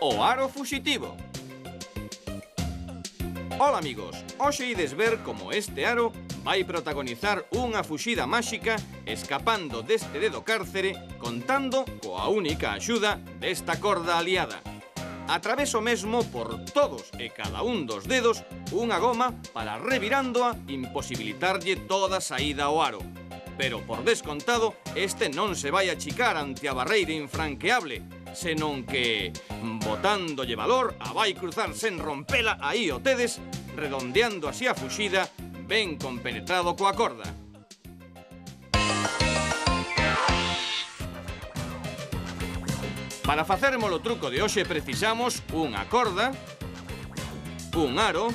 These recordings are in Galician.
O aro fuxitivo. Ola amigos, hoxe ides ver como este aro vai protagonizar unha fuxida máxica escapando deste dedo cárcere contando coa única axuda desta corda aliada. Atraveso mesmo por todos e cada un dos dedos unha goma para revirándoa imposibilitarlle toda saída ao aro. Pero por descontado, este non se vai achicar ante a barreira infranqueable, senón que, botándolle valor, a vai cruzar sen rompela, aí o tedes, redondeando así a fuxida, ben compenetrado coa corda. Para facermos o truco de hoxe precisamos unha corda, un aro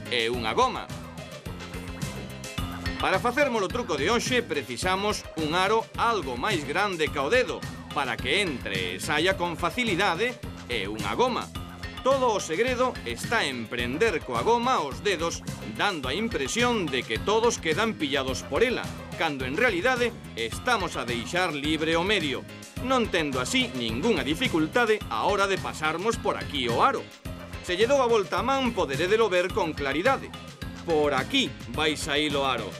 e unha goma. Para facermos o truco de hoxe precisamos un aro algo máis grande ca o dedo, para que entre e saia con facilidade, e unha goma. Todo o segredo está en prender coa goma os dedos, dando a impresión de que todos quedan pillados por ela, cando en realidade estamos a deixar libre o medio, non tendo así ningunha dificultade a hora de pasarmos por aquí o aro. Se lle dou a volta a man poderédelo ver con claridade. Por aquí vai saír o aro.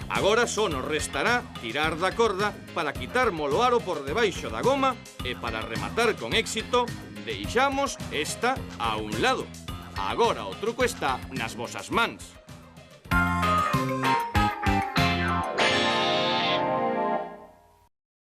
Agora só nos restará tirar da corda para quitarmos o aro por debaixo da goma e para rematar con éxito deixamos esta a un lado. Agora o truco está nas vosas mans.